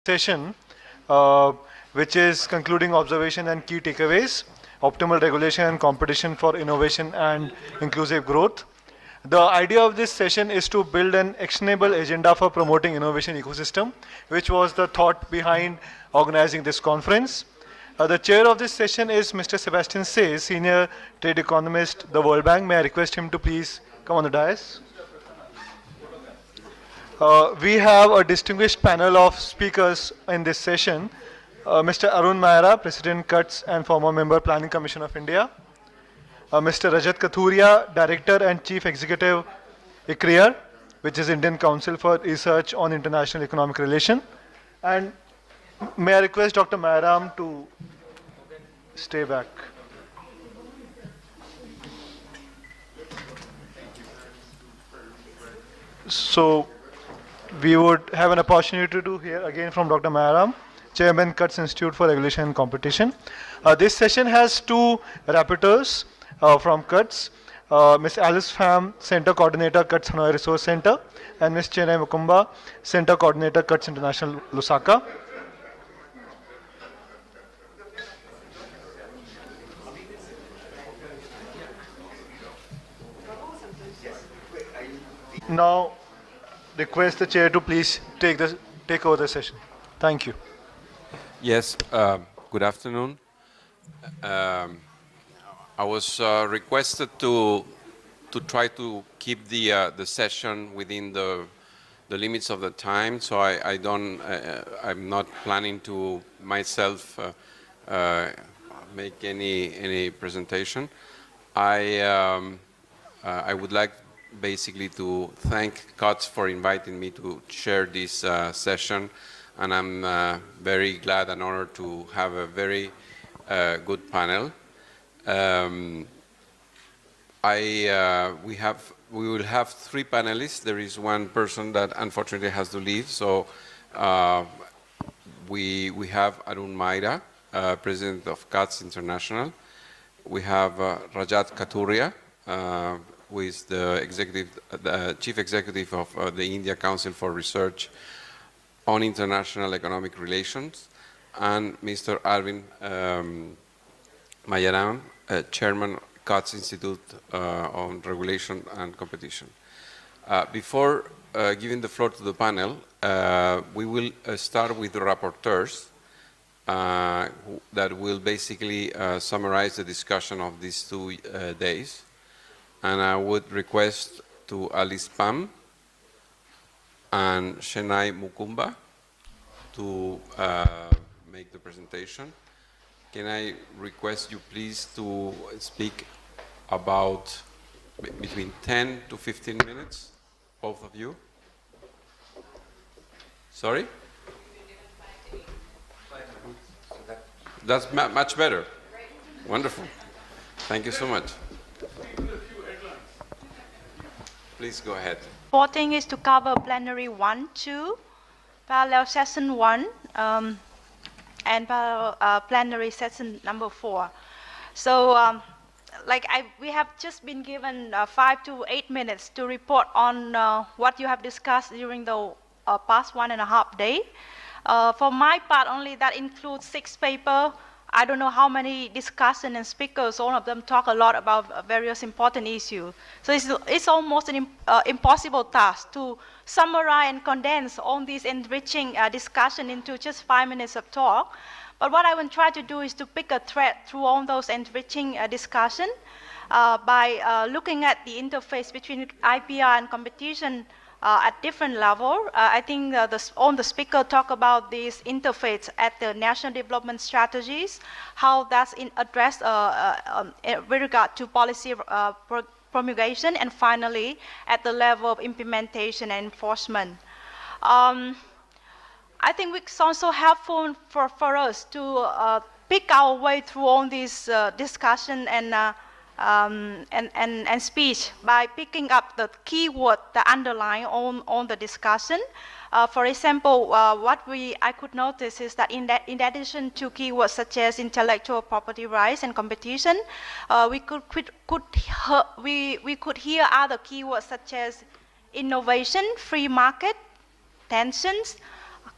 session, uh, which is concluding observation and key takeaways, optimal regulation and competition for innovation and inclusive growth. The idea of this session is to build an actionable agenda for promoting innovation ecosystem, which was the thought behind organizing this conference. The chair of this session is Mr. Sebastian Say, Senior Trade Economist, the World Bank. May I request him to please come on the dais? We have a distinguished panel of speakers in this session. Mr. Arun Maira, President CUTS and former member Planning Commission of India. Mr. Rajat Kathuria, Director and Chief Executive ICRIER, which is Indian Council for Research on International Economic Relation. And may I request Dr. Mairam to stay back. So we would have an opportunity to hear again from Dr. Mayaram, Chairman CUTS Institute for Regulation and Competition. This session has two rapporteurs from CUTS, Ms. Alice Pham, Center Coordinator, CUTS Hanoi Resource Center, and Ms. Chenai Mukumba, Center Coordinator, CUTS International Lusaka. Now, request the chair to please take over the session. Thank you. Yes, good afternoon. I was requested to try to keep the session within the limits of the time, so I'm not planning to myself make any presentation. I would like basically to thank CUTS for inviting me to share this session, and I'm very glad and honored to have a very good panel. We will have three panelists. There is one person that unfortunately has to leave, so we have Arun Maira, President of CUTS International. We have Rajat Kathuria, who is the Chief Executive of the India Council for Research on International Economic Relations, and Mr. Arvind Mayaram, Chairman CUTS Institute on Regulation and Competition. Before giving the floor to the panel, we will start with the rapporteurs that will basically summarize the discussion of these 2 days. And I would request to Alice Pham and Chenai Mukumba to make the presentation. Can I request you please to speak about between 10 to 15 minutes, both of you? Sorry? That's much better. Wonderful. Thank you so much. Please go ahead. Reporting is to cover plenary 1, 2, parallel session 1, and plenary session number 4. So, we have just been given 5 to 8 minutes to report on what you have discussed during the past 1.5 days. For my part, only that includes 6 papers. I don't know how many discussion and speakers, all of them talk a lot about various important issues. So it's almost an impossible task to summarize and condense all these enriching discussion into just 5 minutes of talk. But what I will try to do is to pick a thread through all those enriching discussion by looking at the interface between IPR and competition at different level. I think all the speakers talk about this interface at the national development strategies, how that's addressed with regard to policy promulgation, and finally at the level of implementation and enforcement. I think it's also helpful for us to pick our way through all these discussion and speech by picking up the keyword that underline on the discussion. For example, what I could notice is that in addition to keywords such as intellectual property rights and competition, we could hear other keywords such as innovation, free market, tensions,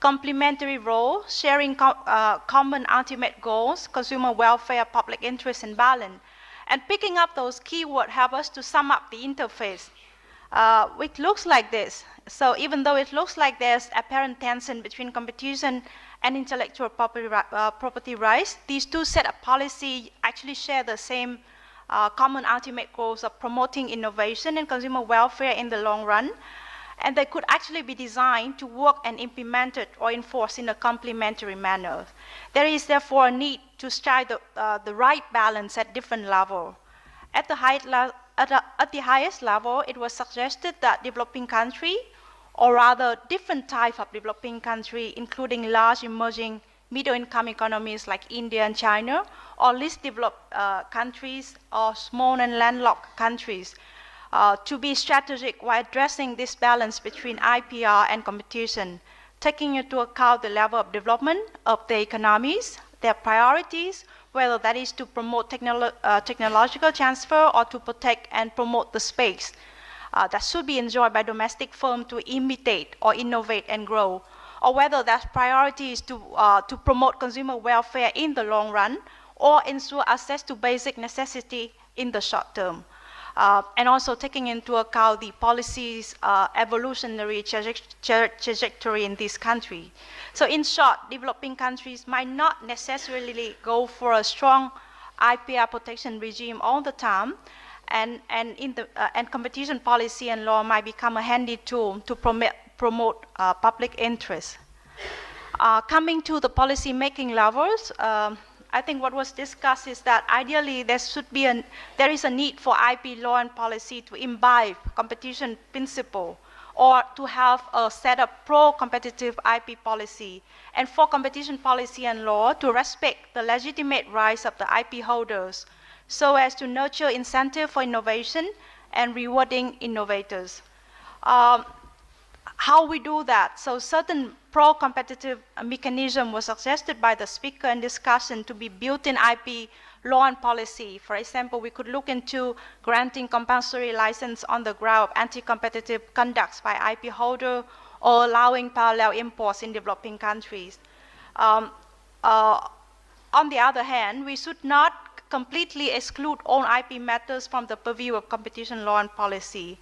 complementary role, sharing common ultimate goals, consumer welfare, public interest, and balance. And picking up those keywords help us to sum up the interface, which looks like this. So even though it looks like there's apparent tension between competition and intellectual property rights, these two set of policy actually share the same common ultimate goals of promoting innovation and consumer welfare in the long run. And they could actually be designed to work and implemented or enforced in a complementary manner. There is therefore a need to strike the right balance at different levels. At the highest level, it was suggested that developing country, or rather different type of developing country, including large emerging middle-income economies like India and China, or least developed countries, or small and landlocked countries, to be strategic while addressing this balance between IPR and competition, taking into account the level of development of their economies, their priorities, whether that is to promote technological transfer or to protect and promote the space that should be enjoyed by domestic firms to imitate or innovate and grow, or whether that priority is to promote consumer welfare in the long run or ensure access to basic necessity in the short term. And also taking into account the policies' evolutionary trajectory in this country. So in short, developing countries might not necessarily go for a strong IPR protection regime all the time, and competition policy and law might become a handy tool to promote public interest. Coming to the policy making levels, I think what was discussed is that ideally there is a need for IP law and policy to imbibe competition principle, or to have a set of pro-competitive IP policy, and for competition policy and law to respect the legitimate rights of the IP holders, so as to nurture incentive for innovation and rewarding innovators. How we do that? So certain pro-competitive mechanism was suggested by the speaker in discussion to be built in IP law and policy. For example, we could look into granting compulsory license on the ground of anti-competitive conducts by IP holder, or allowing parallel imports in developing countries. On the other hand, we should not completely exclude all IP matters from the purview of competition law and policy.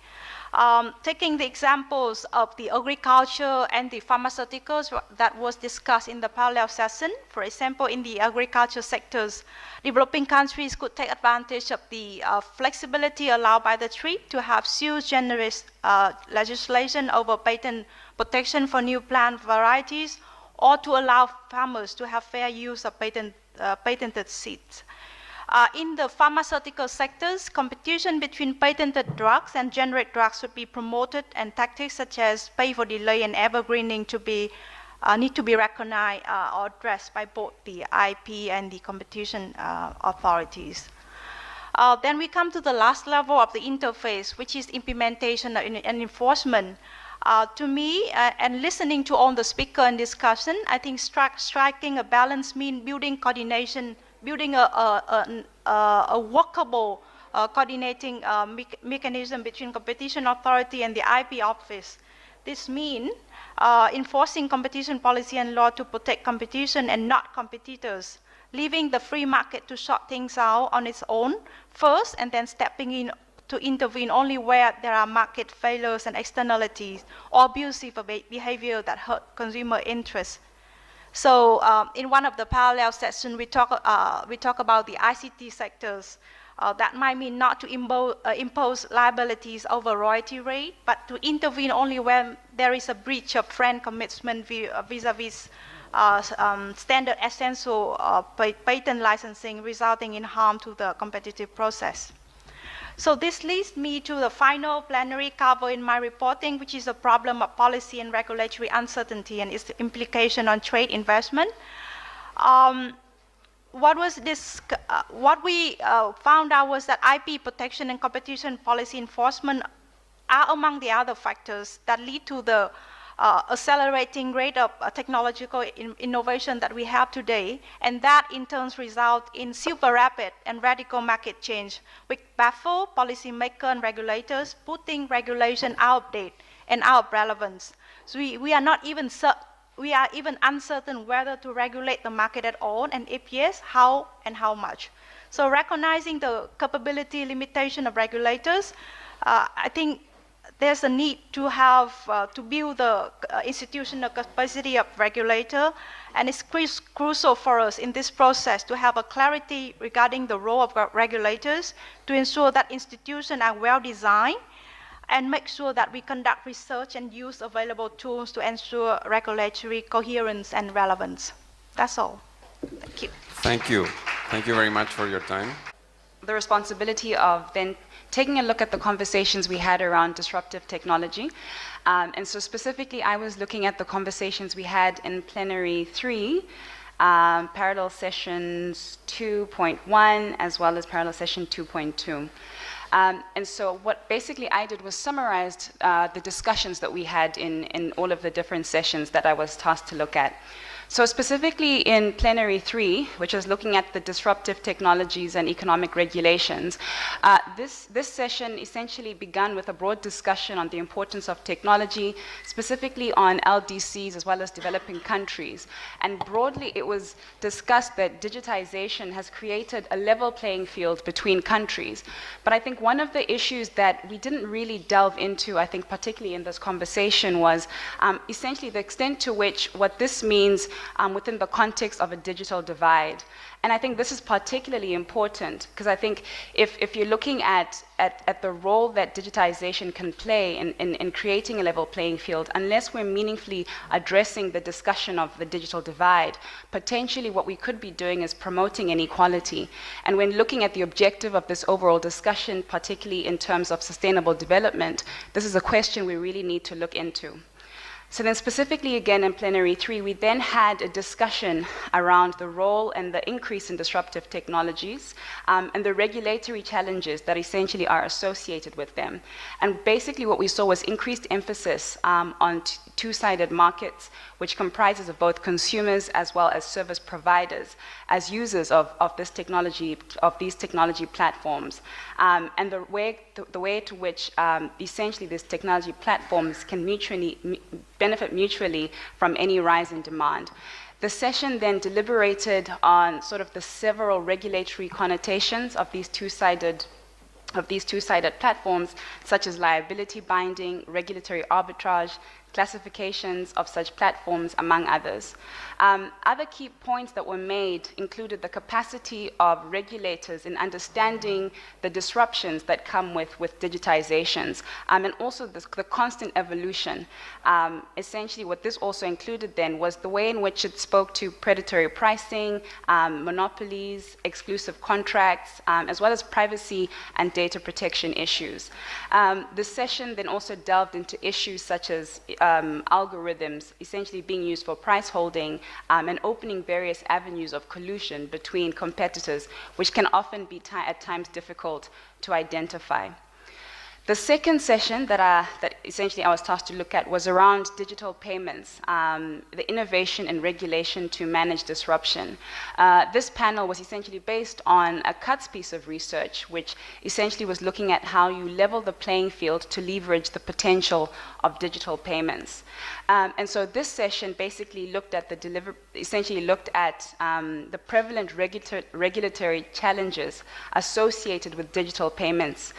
Taking the examples of the agriculture and the pharmaceuticals that was discussed in the parallel session, for example, in the agriculture sectors, developing countries could take advantage of the flexibility allowed by the treaty to have sui generis legislation over patent protection for new plant varieties, or to allow farmers to have fair use of patented seeds. In the pharmaceutical sectors, competition between patented drugs and generic drugs should be promoted, and tactics such as pay for delay and evergreening need to be recognized or addressed by both the IP and the competition authorities. Then we come to the last level of the interface, which is implementation and enforcement. To me, and listening to all the speaker and discussion, I think striking a balance means building coordination, building a workable coordinating mechanism between competition authority and the IP office. This means enforcing competition policy and law to protect competition and not competitors, leaving the free market to sort things out on its own first, and then stepping in to intervene only where there are market failures and externalities or abusive behavior that hurt consumer interests. So in one of the parallel sessions, we talk about the ICT sectors. That might mean not to impose liabilities over royalty rate, but to intervene only when there is a breach of friend commitment vis-a-vis standard essential patent licensing, resulting in harm to the competitive process. So this leads me to the final plenary cover in my reporting, which is a problem of policy and regulatory uncertainty and its implication on trade investment. What we found out was that IP protection and competition policy enforcement are among the other factors that lead to the accelerating rate of technological innovation that we have today, and that in turn result in super rapid and radical market change, which baffle policymakers and regulators, putting regulation out of date and out of relevance. So we are not even we are even uncertain whether to regulate the market at all, and if yes, how and how much. So recognizing the capability limitation of regulators, I think there's a need to have, to build the institutional capacity of regulator, and it's crucial for us in this process to have a clarity regarding the role of regulators to ensure that institutions are well designed and make sure that we conduct research and use available tools to ensure regulatory coherence and relevance. That's all. Thank you. Thank you. Thank you very much for your time. The responsibility of then taking a look at the conversations we had around disruptive technology. And so specifically, I was looking at the conversations we had in plenary 3, parallel sessions 2.1, as well as parallel session 2.2. And so what basically I did was summarized the discussions that we had in all of the different sessions that I was tasked to look at. So specifically in plenary 3, which is looking at the disruptive technologies and economic regulations, this session essentially began with a broad discussion on the importance of technology, specifically on LDCs as well as developing countries. And broadly, it was discussed that digitization has created a level playing field between countries. But I think one of the issues that we didn't really delve into, I think particularly in this conversation, was essentially the extent to which what this means within the context of a digital divide. And I think this is particularly important because I think if you're looking at the role that digitization can play in creating a level playing field, unless we're meaningfully addressing the discussion of the digital divide, potentially what we could be doing is promoting inequality. And when looking at the objective of this overall discussion, particularly in terms of sustainable development, this is a question we really need to look into. So then specifically again in plenary 3, we then had a discussion around the role and the increase in disruptive technologies and the regulatory challenges that essentially are associated with them. And basically what we saw was increased emphasis on two-sided markets, which comprises of both consumers as well as service providers as users of this technology, of these technology platforms, and the way to which essentially these technology platforms can benefit mutually from any rise in demand. The session then deliberated on sort of the several regulatory connotations of these two-sided platforms, such as liability binding, regulatory arbitrage, classifications of such platforms, among others. Other key points that were made included the capacity of regulators in understanding the disruptions that come with digitizations, and also the constant evolution. Essentially, what this also included then was the way in which it spoke to predatory pricing, monopolies, exclusive contracts, as well as privacy and data protection issues. The session then also delved into issues such as algorithms essentially being used for price holding and opening various avenues of collusion between competitors, which can often be at times difficult to identify. The second session that essentially I was tasked to look at was around digital payments, the innovation and regulation to manage disruption. This panel was essentially based on a CUTS piece of research, which essentially was looking at how you level the playing field to leverage the potential of digital payments. And so this session basically looked at the prevalent regulatory challenges associated with digital payments.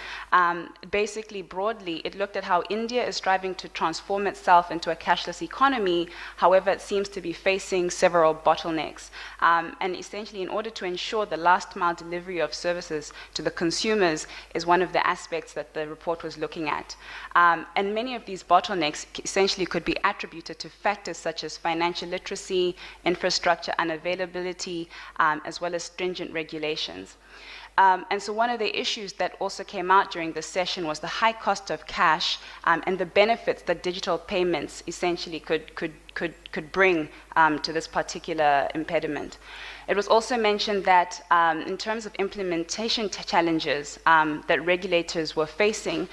Basically, broadly, it looked at how India is striving to transform itself into a cashless economy. However, it seems to be facing several bottlenecks. And essentially, in order to ensure the last mile delivery of services to the consumers is one of the aspects that the report was looking at. And many of these bottlenecks essentially could be attributed to factors such as financial literacy, infrastructure unavailability, as well as stringent regulations. And so one of the issues that also came out during this session was the high cost of cash and the benefits that digital payments essentially could bring to this particular impediment. It was also mentioned that in terms of implementation challenges that regulators were facing,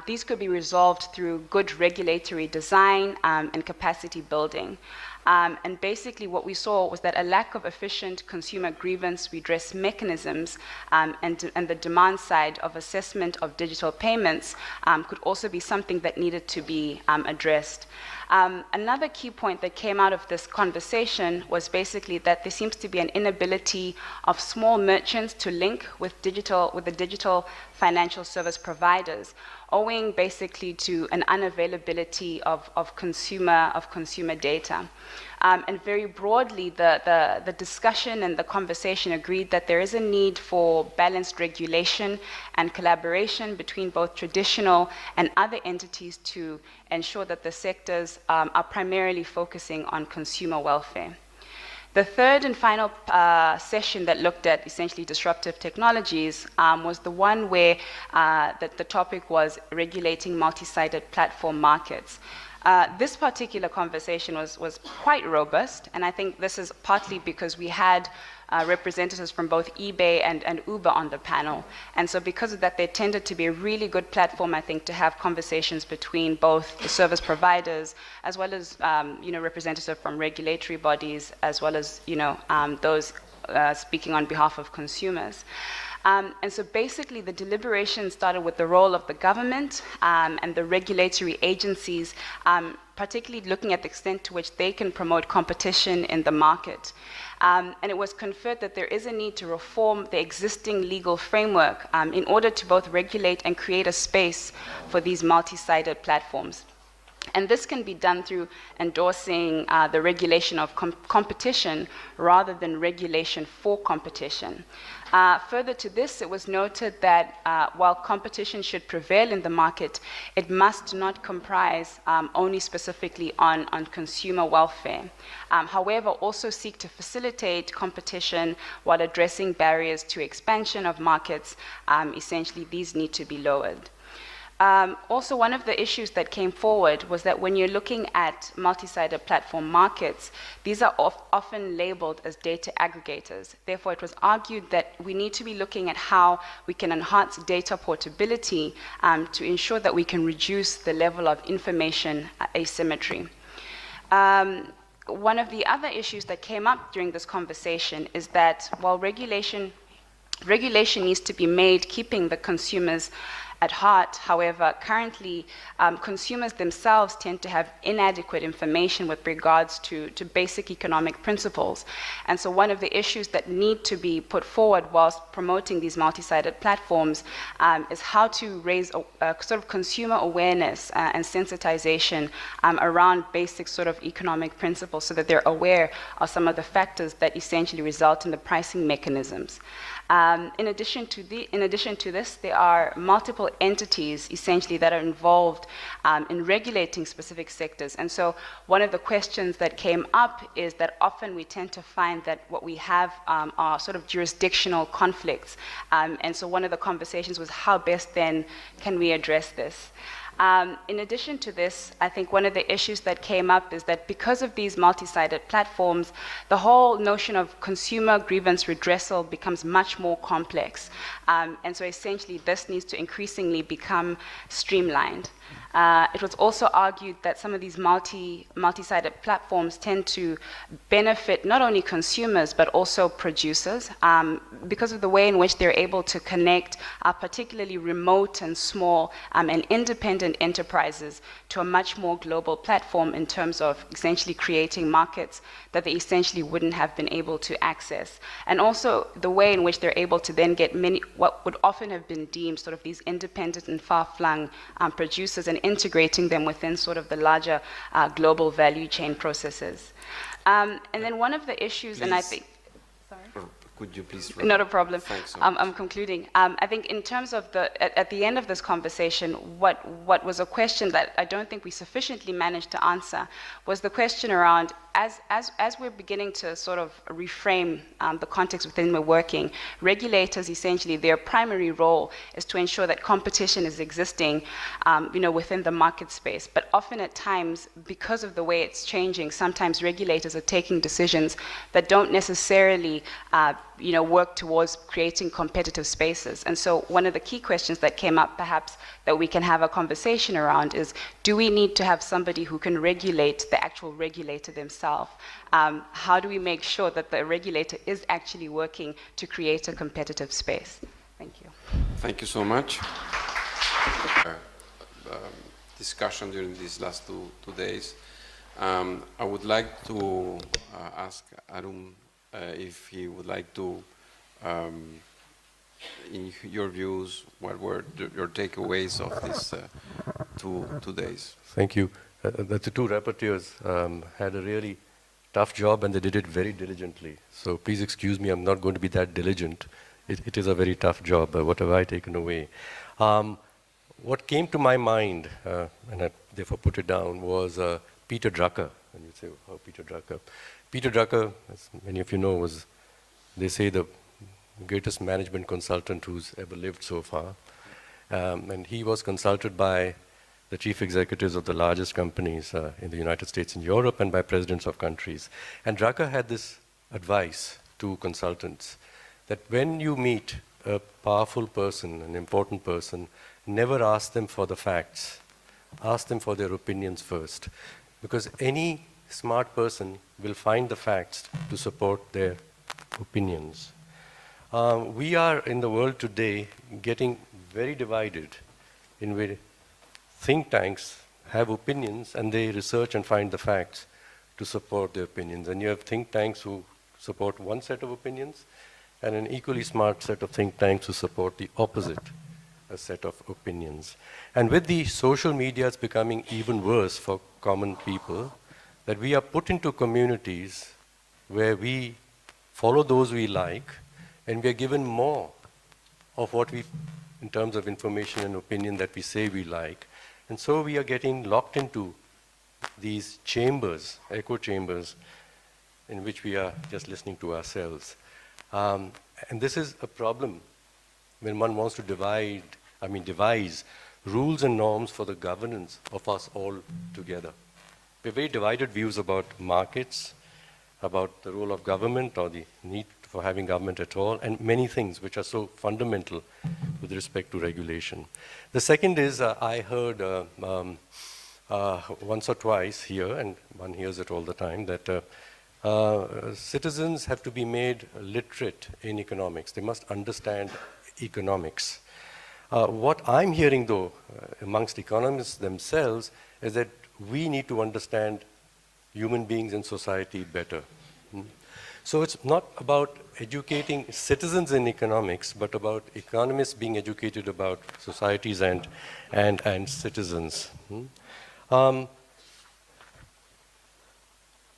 these could be resolved through good regulatory design and capacity building. And basically what we saw was that a lack of efficient consumer grievance redress mechanisms and the demand side of assessment of digital payments could also be something that needed to be addressed. Another key point that came out of this conversation was basically that there seems to be an inability of small merchants to link with the digital financial service providers, owing basically to an unavailability of consumer data. And very broadly, the discussion and the conversation agreed that there is a need for balanced regulation and collaboration between both traditional and other entities to ensure that the sectors are primarily focusing on consumer welfare. The third and final session that looked at essentially disruptive technologies was the one where the topic was regulating multi-sided platform markets. This particular conversation was quite robust, and I think this is partly because we had representatives from both eBay and Uber on the panel. And so because of that, there tended to be a really good platform, I think, to have conversations between both the service providers as well as representatives from regulatory bodies, as well as those speaking on behalf of consumers. And so basically the deliberation started with the role of the government and the regulatory agencies, particularly looking at the extent to which they can promote competition in the market. And it was conferred that there is a need to reform the existing legal framework in order to both regulate and create a space for these multi-sided platforms. And this can be done through endorsing the regulation of competition rather than regulation for competition. Further to this, it was noted that while competition should prevail in the market, it must not comprise only specifically on consumer welfare. However, also seek to facilitate competition while addressing barriers to expansion of markets. Essentially, these need to be lowered. Also, one of the issues that came forward was that when you're looking at multi-sided platform markets, these are often labeled as data aggregators. Therefore, it was argued that we need to be looking at how we can enhance data portability to ensure that we can reduce the level of information asymmetry. One of the other issues that came up during this conversation is that while regulation needs to be made keeping the consumers at heart. However, currently, consumers themselves tend to have inadequate information with regards to basic economic principles. And so one of the issues that need to be put forward whilst promoting these multi-sided platforms is how to raise a sort of consumer awareness and sensitization around basic sort of economic principles so that they're aware of some of the factors that essentially result in the pricing mechanisms. In addition to this, there are multiple entities essentially that are involved in regulating specific sectors. And so one of the questions that came up is that often we tend to find that what we have are sort of jurisdictional conflicts. And so one of the conversations was how best then can we address this? In addition to this, I think one of the issues that came up is that because of these multi-sided platforms, the whole notion of consumer grievance redressal becomes much more complex. And so essentially this needs to increasingly become streamlined. It was also argued that some of these multi-sided platforms tend to benefit not only consumers but also producers because of the way in which they're able to connect particularly remote and small and independent enterprises to a much more global platform in terms of essentially creating markets that they essentially wouldn't have been able to access. And also the way in which they're able to then get many, what would often have been deemed sort of these independent and far-flung producers and integrating them within sort of the larger global value chain processes. And then one of the issues, and I think, sorry? Could you please? Not a problem. Thanks so much. I'm concluding. I think in terms of at the end of this conversation, what was a question that I don't think we sufficiently managed to answer was the question around, as we're beginning to sort of reframe the context within we're working, regulators essentially, their primary role is to ensure that competition is existing, within the market space. But often at times, because of the way it's changing, sometimes regulators are taking decisions that don't necessarily work towards creating competitive spaces. And so one of the key questions that came up perhaps that we can have a conversation around is, do we need to have somebody who can regulate the actual regulator themselves? itself, how do we make sure that the regulator is actually working to create a competitive space? Thank you. Thank you so much. Discussion during these last two days. I would like to ask Arun if he would like to, in your views, what were your takeaways of these two days? Thank you. The two rapporteurs had a really tough job and they did it very diligently. So please excuse me, I'm not going to be that diligent. It is a very tough job, but what have I taken away? What came to my mind, and I therefore put it down, was Peter Drucker. And you say, oh, Peter Drucker. Peter Drucker, as many of you know, was, they say, the greatest management consultant who's ever lived so far. And he was consulted by the chief executives of the largest companies in the United States and Europe and by presidents of countries. And Drucker had this advice to consultants that when you meet a powerful person, an important person, never ask them for the facts. Ask them for their opinions first. Because any smart person will find the facts to support their opinions. We are in the world today getting very divided in where think tanks have opinions and they research and find the facts to support their opinions. And you have think tanks who support one set of opinions and an equally smart set of think tanks who support the opposite set of opinions. And with the social media, it's becoming even worse for common people, that we are put into communities where we follow those we like, and we are given more of what we, in terms of information and opinion that we say we like. And so we are getting locked into these chambers, echo chambers, in which we are just listening to ourselves. And this is a problem when one wants to devise rules and norms for the governance of us all together. We have very divided views about markets, about the role of government or the need for having government at all, and many things which are so fundamental with respect to regulation. The second is I heard once or twice here, and one hears it all the time, that citizens have to be made literate in economics. They must understand economics. What I'm hearing, though, amongst economists themselves, is that we need to understand human beings and society better. So it's not about educating citizens in economics, but about economists being educated about societies and citizens.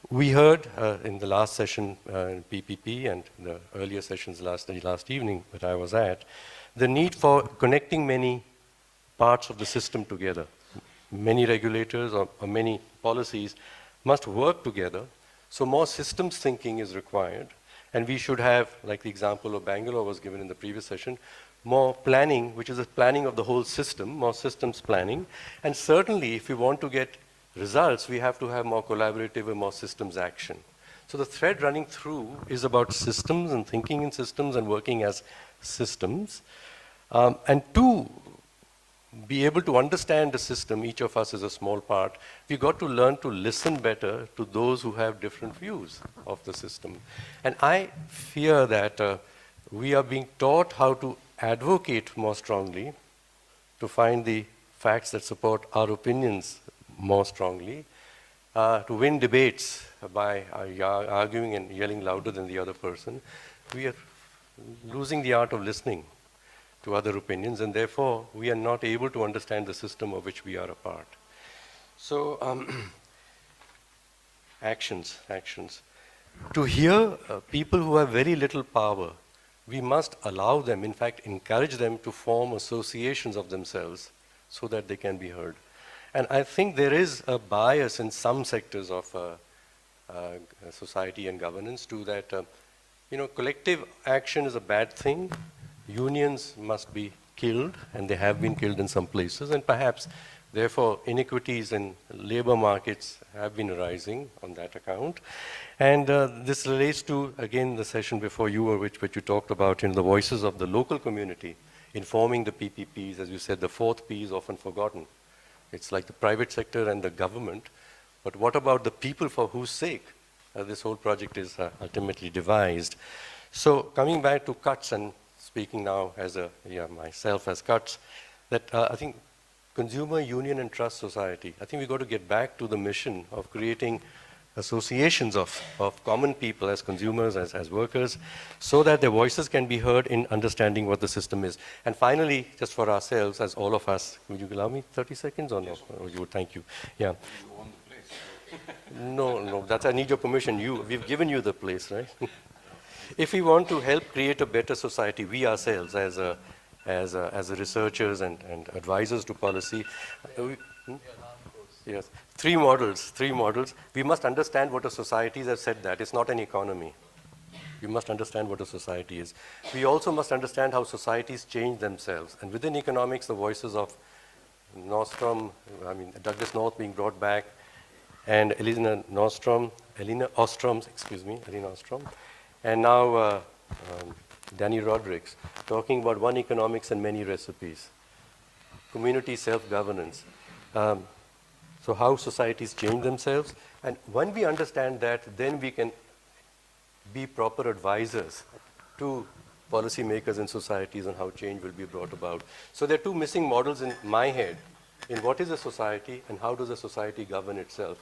We heard in the last session in PPP and the earlier sessions last evening that I was at, the need for connecting many parts of the system together. Many regulators or many policies must work together, so more systems thinking is required, and we should have, like the example of Bangalore was given in the previous session, more planning, which is a planning of the whole system, more systems planning, and certainly if we want to get results, we have to have more collaborative and more systems action. So the thread running through is about systems and thinking in systems and working as systems. And to be able to understand the system, each of us is a small part, we've got to learn to listen better to those who have different views of the system. And I fear that we are being taught how to advocate more strongly, to find the facts that support our opinions more strongly, to win debates by arguing and yelling louder than the other person. We are losing the art of listening to other opinions, and therefore we are not able to understand the system of which we are a part. So, actions. To hear people who have very little power, we must allow them, in fact, encourage them to form associations of themselves so that they can be heard. And I think there is a bias in some sectors of society and governance to that, collective action is a bad thing. Unions must be killed, and they have been killed in some places, and perhaps, therefore, inequities in labor markets have been arising on that account. And this relates to, again, the session before you, which you talked about, the voices of the local community informing the PPPs. As you said, the fourth P is often forgotten. It's like the private sector and the government, but what about the people for whose sake this whole project is ultimately devised. So coming back to cuts and speaking now as myself as cuts, that I think consumer union and trust society, I think we've got to get back to the mission of creating associations of common people as consumers, as workers, so that their voices can be heard in understanding what the system is. And finally, just for ourselves, as all of us, would you allow me 30 seconds or no? Yes. Oh, you would, thank you. Yeah. You own the place. No, I need your permission. We've given you the place, right? If we want to help create a better society, we ourselves as researchers and advisors to policy, yes, three models. We must understand what a society is. I've said that. It's not an economy. We must understand what a society is. We also must understand how societies change themselves. And within economics, the voices of Douglas North being brought back, and Elina Ostrom, and now Danny Rodrigues, talking about one economics and many recipes, community self-governance. So how societies change themselves. And when we understand that, then we can be proper advisors to policymakers and societies on how change will be brought about. So there are two missing models in my head in what is a society and how does a society govern itself.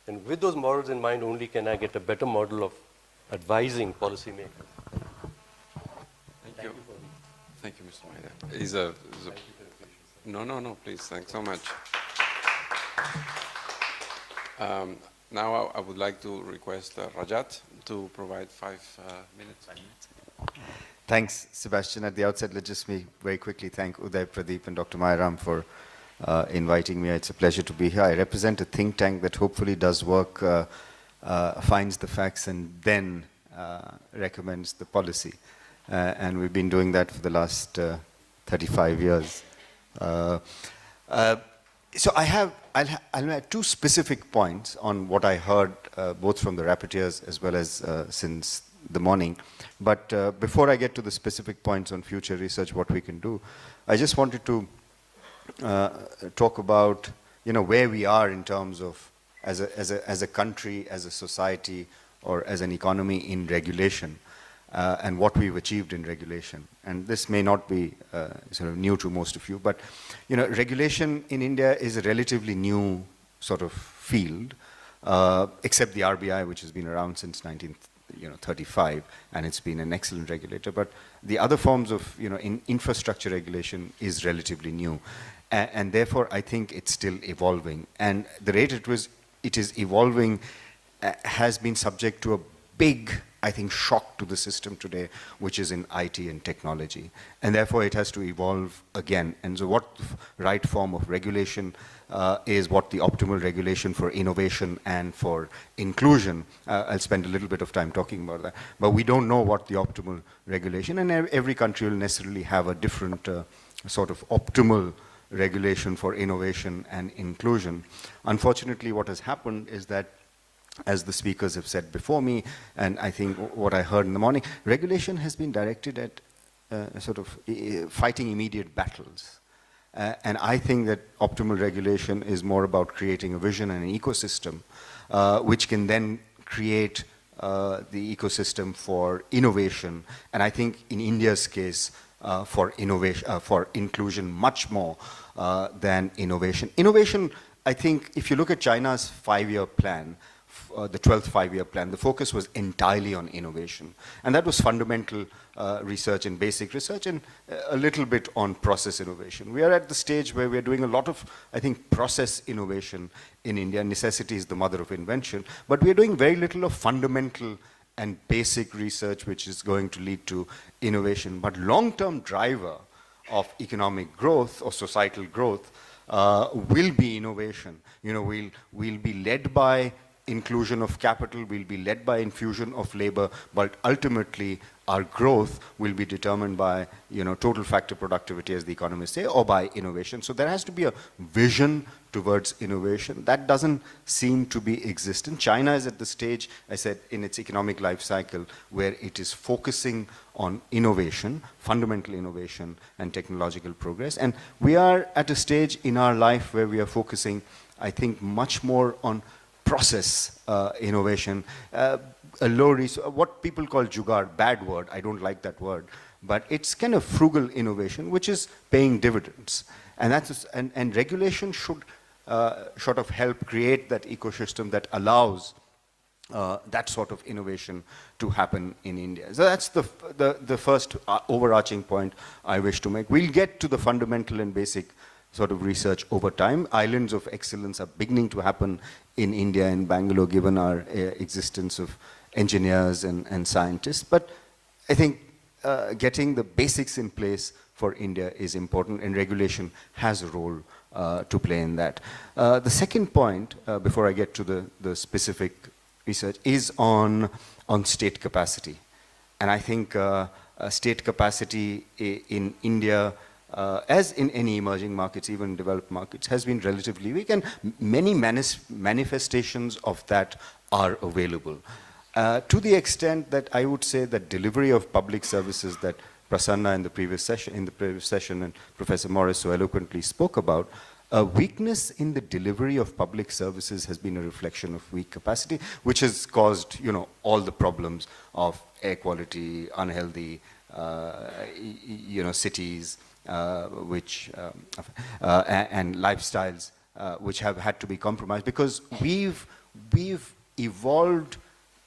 And with those models in mind only can I get a better model of advising policymakers. Thank you. Thank you, Mr. Maida. No, please, thanks so much. Now I would like to request Rajat to provide 5 minutes. Thanks, Sebastian. At the outset, let's just very quickly thank Uday, Pradeep, and Dr. Mairam for inviting me. It's a pleasure to be here. I represent a think tank that hopefully does work, finds the facts, and then recommends the policy. And we've been doing that for the last 35 years. So I'll have 2 specific points on what I heard both from the rapporteurs as well as since the morning. But before I get to the specific points on future research, what we can do, I just wanted to talk about where we are in terms of as a country, as a society, or as an economy in regulation. And what we've achieved in regulation. And this may not be sort of new to most of you, but regulation in India is a relatively new sort of field, except the RBI, which has been around since 1935, and it's been an excellent regulator. But the other forms of infrastructure regulation is relatively new, and therefore I think it's still evolving. And the rate it is evolving has been subject to a big, I think, shock to the system today, which is in IT and technology. And therefore it has to evolve again. And so what the right form of regulation is, what the optimal regulation for innovation and for inclusion. I'll spend a little bit of time talking about that. But we don't know what the optimal regulation, and every country will necessarily have a different sort of optimal regulation for innovation and inclusion. Unfortunately, what has happened is that, as the speakers have said before me, and I think what I heard in the morning, regulation has been directed at sort of fighting immediate battles. And I think that optimal regulation is more about creating a vision and an ecosystem, which can then create the ecosystem for innovation. And I think in India's case, for innovation, for inclusion, much more than innovation. Innovation, I think, if you look at China's 5-year plan, the 12th 5-year plan, the focus was entirely on innovation. And that was fundamental research and basic research, and a little bit on process innovation. We are at the stage where we are doing a lot of, I think, process innovation in India. Necessity is the mother of invention. But we are doing very little of fundamental and basic research, which is going to lead to innovation. But long-term driver of economic growth or societal growth will be innovation. We'll be led by inclusion of capital, will be led by infusion of labor, but ultimately our growth will be determined by total factor productivity, as the economists say, or by innovation. So there has to be a vision towards innovation. That doesn't seem to be existent. China is at the stage, I said, in its economic life cycle where it is focusing on innovation, fundamental innovation and technological progress. And we are at a stage in our life where we are focusing, I think, much more on process innovation, a low what people call jugaad, bad word, I don't like that word, but it's kind of frugal innovation which is paying dividends. And and regulation should sort of help create that ecosystem that allows that sort of innovation to happen in India. So that's the first overarching point I wish to make. We'll get to the fundamental and basic sort of research over time. Islands of excellence are beginning to happen in India, in Bangalore, given our existence of engineers and scientists. But I think getting the basics in place for India is important, and regulation has a role to play in that. The second point, before I get to the specific research, is on state capacity. And I think state capacity in India, as in any emerging markets, even developed markets, has been relatively weak, and many manifestations of that are available. To the extent that I would say that delivery of public services that Prasanna in the previous session and Professor Morris so eloquently spoke about, a weakness in the delivery of public services has been a reflection of weak capacity, which has caused, all the problems of air quality, unhealthy, cities, and lifestyles which have had to be compromised, because we've evolved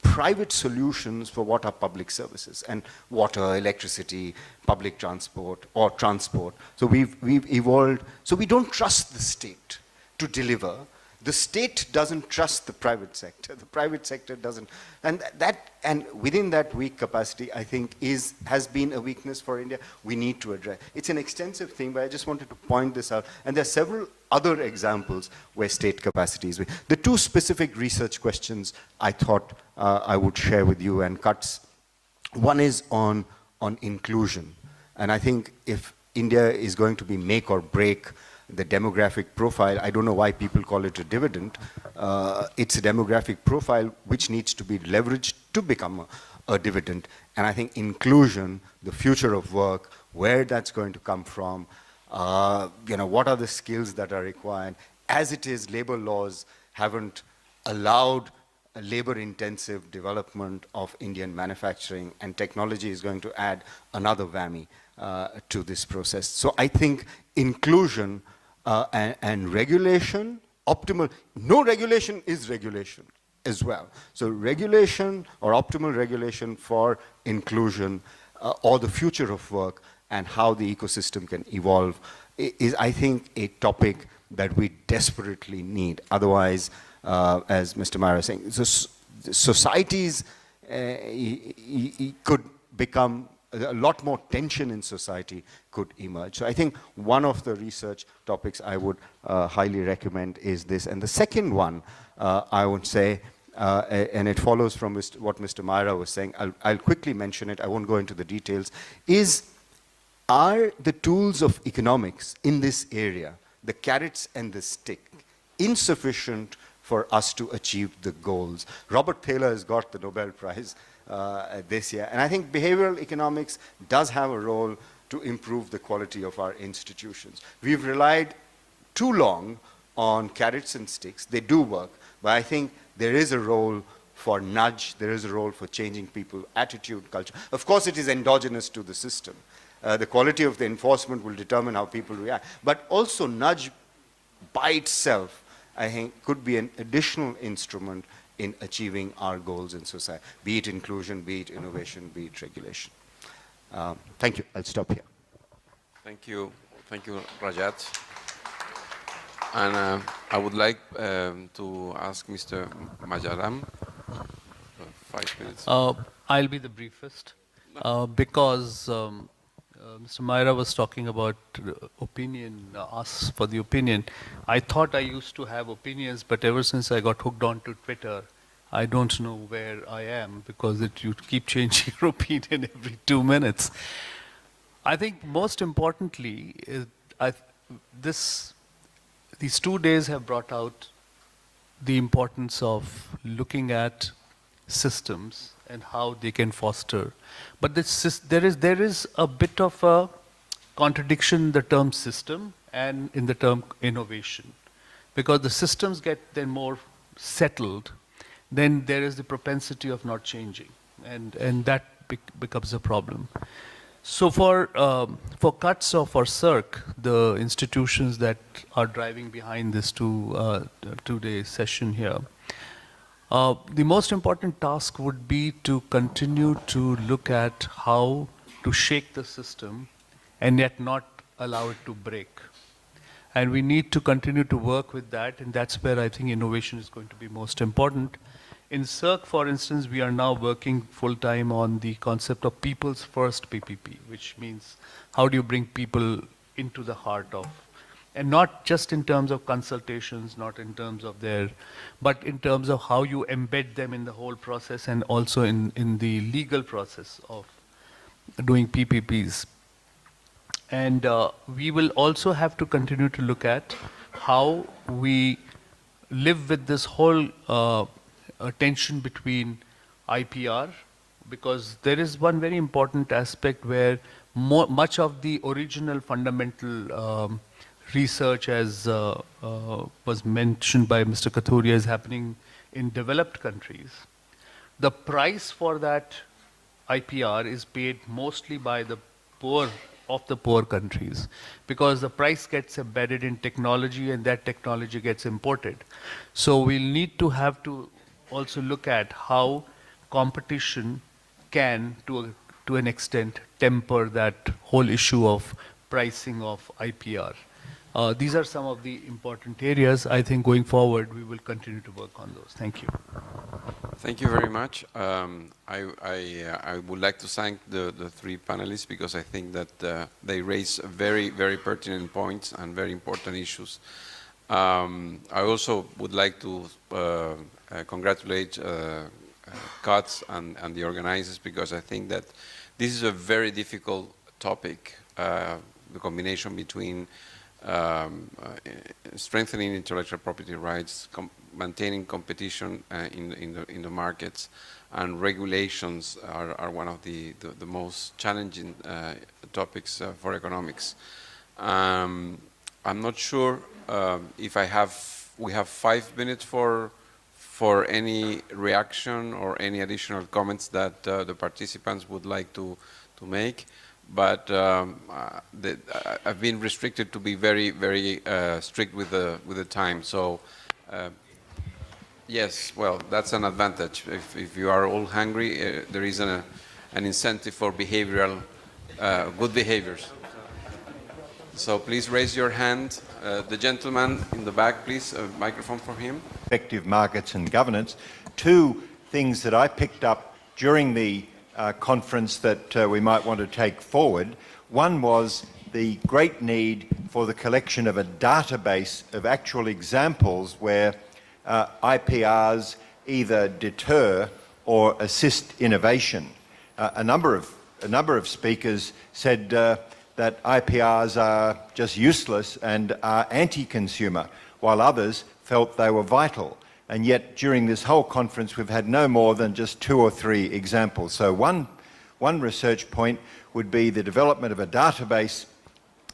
private solutions for what are public services, and water, electricity, public transport, or transport. So we've evolved, so we don't trust the state to deliver. The state doesn't trust the private sector. The private sector doesn't. And within that weak capacity, I think has been a weakness for India. We need to address. It's an extensive thing, but I just wanted to point this out. And there are several other examples where state capacity is weak. The two specific research questions I thought I would share with you and cuts. One is on inclusion. And I think if India is going to be make or break the demographic profile, I don't know why people call it a dividend. It's a demographic profile which needs to be leveraged to become a dividend. And I think inclusion, the future of work, where that's going to come from, what are the skills that are required. As it is, labor laws haven't allowed a labor-intensive development of Indian manufacturing, and technology is going to add another whammy to this process. So I think inclusion and regulation, optimal, no regulation is regulation as well. So regulation or optimal regulation for inclusion or the future of work and how the ecosystem can evolve is, I think, a topic that we desperately need. Otherwise, as Mr. Myra is saying, societies could become, a lot more tension in society could emerge. So I think one of the research topics I would highly recommend is this. And the second one, I would say, and it follows from what Mr. Myra was saying, I'll quickly mention it, I won't go into the details, are the tools of economics in this area, the carrots and the stick, insufficient for us to achieve the goals? Robert Thaler has got the Nobel Prize this year, and I think behavioral economics does have a role to improve the quality of our institutions. We've relied too long on carrots and sticks. They do work, but I think there is a role for nudge, there is a role for changing people's attitude, culture. Of course, it is endogenous to the system. The quality of the enforcement will determine how people react. But also nudge by itself, I think, could be an additional instrument in achieving our goals in society, be it inclusion, be it innovation, be it regulation. Thank you. I'll stop here. Thank you, Rajat. And I would like to ask Mr. Majaram, 5 minutes. I'll be the briefest because Mr. Myra was talking about opinion, us for the opinion. I thought I used to have opinions, but ever since I got hooked onto Twitter, I don't know where I am because you keep changing your opinion every 2 minutes. I think most importantly, these 2 days have brought out the importance of looking at systems and how they can foster. But there is a bit of a contradiction in the term system and in the term innovation, because the systems get then more settled, then there is the propensity of not changing, and that becomes a problem. So for cuts or for CIRC, the institutions that are driving behind this two-day session here, the most important task would be to continue to look at how to shake the system and yet not allow it to break. And we need to continue to work with that, and that's where I think innovation is going to be most important. In CIRC, for instance, we are now working full-time on the concept of people's first PPP, which means how do you bring people into the heart of, and not just in terms of consultations, not in terms of but in terms of how you embed them in the whole process and also in the legal process of doing PPPs. And we will also have to continue to look at how we live with this whole tension between IPR, because there is one very important aspect where much of the original fundamental research, as was mentioned by Mr. Kathuria, is happening in developed countries. The price for that IPR is paid mostly by the poor of the poor countries, because the price gets embedded in technology and that technology gets imported. So we'll need to have to also look at how competition can, to an extent, temper that whole issue of pricing of IPR. These are some of the important areas. I think going forward, we will continue to work on those. Thank you. Thank you very much. I would like to thank the three panelists, because I think that they raise very, very pertinent points and very important issues. I also would like to congratulate CUTS and the organizers, because I think that this is a very difficult topic, the combination between strengthening intellectual property rights, maintaining competition in the markets, and regulations are one of the most challenging topics for economics. I'm not sure if we have 5 minutes for any reaction or any additional comments that the participants would like to make. But I've been restricted to be very, very strict with the time. So yes, well, that's an advantage. If you are all hungry, there is an incentive for behavioral good behaviors. So please raise your hand. The gentleman in the back, please, a microphone for him. Effective markets and governance. Two things that I picked up during the conference that we might want to take forward. One was the great need for the collection of a database of actual examples where IPRs either deter or assist innovation. A number of speakers said that IPRs are just useless and are anti-consumer, while others felt they were vital. And yet, during this whole conference, we've had no more than just 2 or 3 examples. So one research point would be the development of a database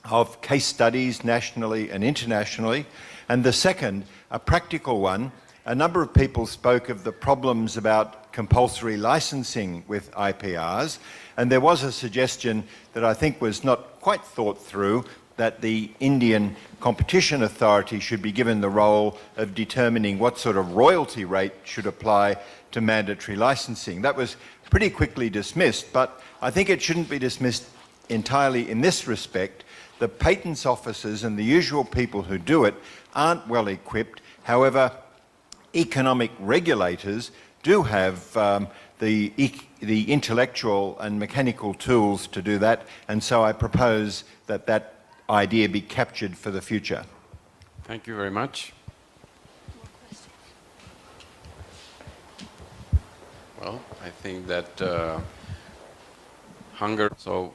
of case studies nationally and internationally. And the second, a practical one, a number of people spoke of the problems about compulsory licensing with IPRs. And there was a suggestion that I think was not quite thought through, that the Indian Competition Authority should be given the role of determining what sort of royalty rate should apply to mandatory licensing. That was pretty quickly dismissed, but I think it shouldn't be dismissed entirely in this respect. The patents officers and the usual people who do it aren't well equipped. However, economic regulators do have the intellectual and mechanical tools to do that, and so I propose that that idea be captured for the future. Thank you very much. Well, I think that hunger, so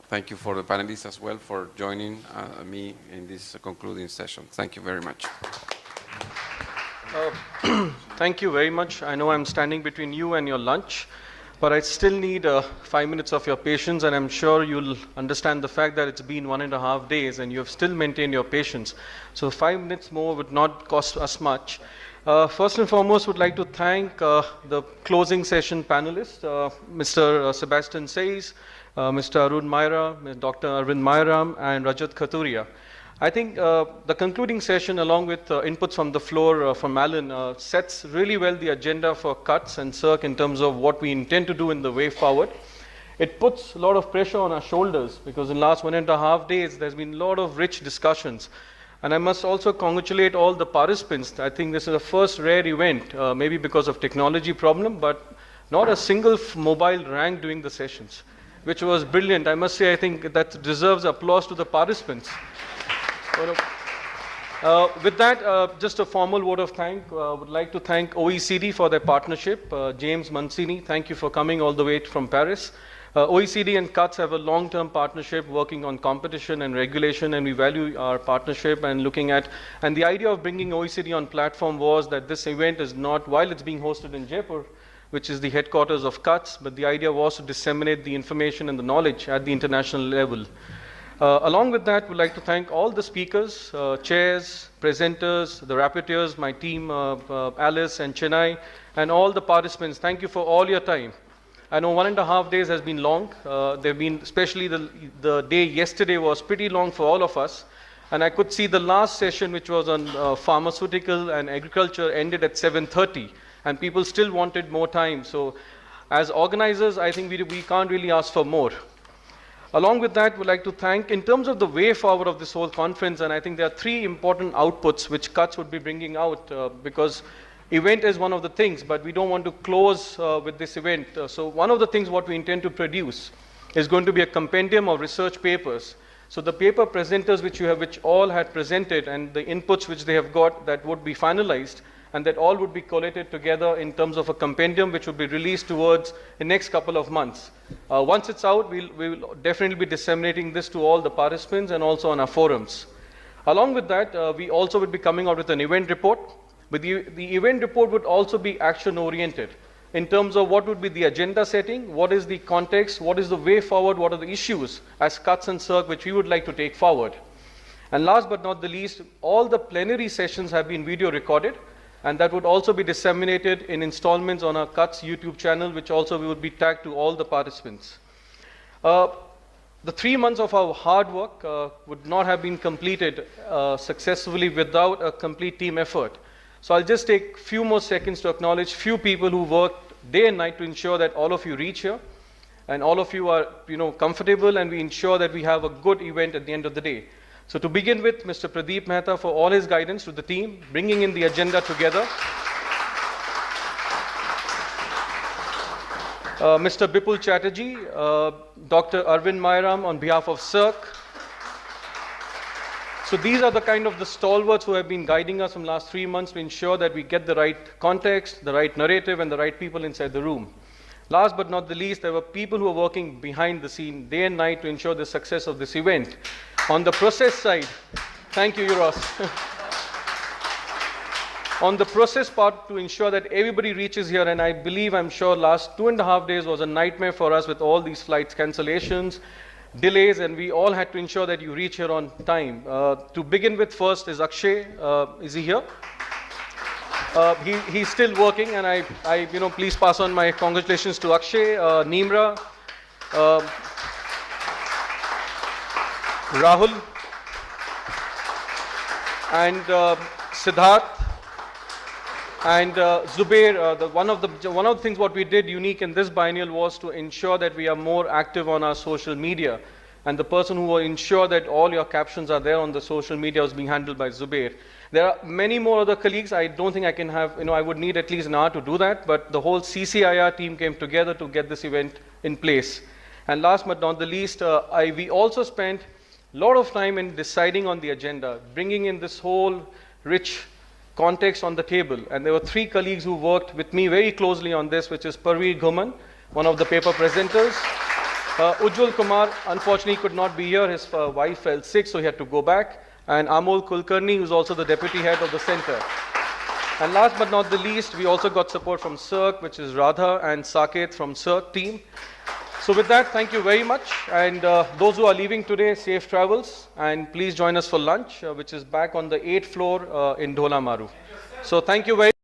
thank you for the panelists as well for joining me in this concluding session. Thank you very much. Thank you very much. I know I'm standing between you and your lunch, but I still need 5 minutes of your patience, and I'm sure you'll understand the fact that it's been 1.5 days and you have still maintained your patience. So 5 minutes more would not cost us much. First and foremost, would like to thank the closing session panelists, Mr. Sebastian Says, Mr. Arun Maira, Dr. Arvind Mairam, and Rajat Khaturiya. I think the concluding session, along with inputs from the floor from Alan, sets really well the agenda for CUTS and CIRC in terms of what we intend to do in the way forward. It puts a lot of pressure on our shoulders because in the last 1.5 days, there's been a lot of rich discussions. And I must also congratulate all the participants. I think this is the first rare event, maybe because of technology problem, but not a single mobile rang during the sessions, which was brilliant. I must say, I think that deserves applause to the participants. With that, just a formal word of thanks. Would like to thank OECD for their partnership. James Mancini, thank you for coming all the way from Paris. OECD and CUTS have a long-term partnership working on competition and regulation, and we value our partnership and looking at, and the idea of bringing OECD on platform was that this event is not, while it's being hosted in Jaipur, which is the headquarters of CUTS, but the idea was to disseminate the information and the knowledge at the international level. Along with that, we'd like to thank all the speakers, chairs, presenters, the rapporteurs, my team, Alice and Chennai, and all the participants. Thank you for all your time. I know 1.5 days has been long. They've been, especially the day yesterday was pretty long for all of us. And I could see the last session, which was on pharmaceutical and agriculture, ended at 7:30, and people still wanted more time. So as organizers, I think we can't really ask for more. Along with that, we'd like to thank, in terms of the way forward of this whole conference, and I think there are 3 important outputs which CUTS would be bringing out, because event is one of the things, but we don't want to close with this event. So one of the things what we intend to produce is going to be a compendium of research papers. So the paper presenters which all had presented and the inputs which they have got, that would be finalized, and that all would be collated together in terms of a compendium which will be released towards the next couple of months. Once it's out, we will definitely be disseminating this to all the participants and also on our forums. Along with that, we also will be coming out with an event report. But the event report would also be action-oriented in terms of what would be the agenda setting, what is the context, what is the way forward, what are the issues as CUTS and CIRC which we would like to take forward. And last but not the least, all the plenary sessions have been video recorded, and that would also be disseminated in installments on our CUTS YouTube channel, which also we would be tagged to all the participants. The 3 months of our hard work would not have been completed successfully without a complete team effort. So I'll just take a few more seconds to acknowledge few people who worked day and night to ensure that all of you reach here and all of you are comfortable, and we ensure that we have a good event at the end of the day. So to begin with, Mr. Pradeep Mehta for all his guidance to the team, bringing in the agenda together. Mr. Bipul Chatterjee, Dr. Arvind Mairam on behalf of CIRC. So these are the kind of the stalwarts who have been guiding us from last 3 months to ensure that we get the right context, the right narrative, and the right people inside the room. Last but not the least, there were people who are working behind the scene day and night to ensure the success of this event. On the process side, thank you, Euros. On the process part, to ensure that everybody reaches here, and I believe, I'm sure last 2.5 days was a nightmare for us with all these flights cancellations, delays, and we all had to ensure that you reach here on time. To begin with, first is Akshay. Is he here? He's still working, and I please pass on my congratulations to Akshay, Nimra, Rahul, and Siddharth, and Zubair. One of the things what we did unique in this biennial was to ensure that we are more active on our social media, and the person who will ensure that all your captions are there on the social media was being handled by Zubair. There are many more other colleagues. I don't think I can have, I would need at least an hour to do that, but the whole CCIR team came together to get this event in place. And last but not the least, we also spent a lot of time in deciding on the agenda, bringing in this whole rich context on the table. And there were 3 colleagues who worked with me very closely on this, which is Parveer Ghuman, one of the paper presenters. Ujjwal Kumar, unfortunately, could not be here. His wife fell sick, so he had to go back. And Amol Kulkarni, who's also the deputy head of the center. And last but not the least, we also got support from CIRC, which is Radha and Saket from CIRC team. So with that, thank you very much. And those who are leaving today, safe travels. And please join us for lunch, which is back on the 8th floor in Dhola Maru. So thank you very much.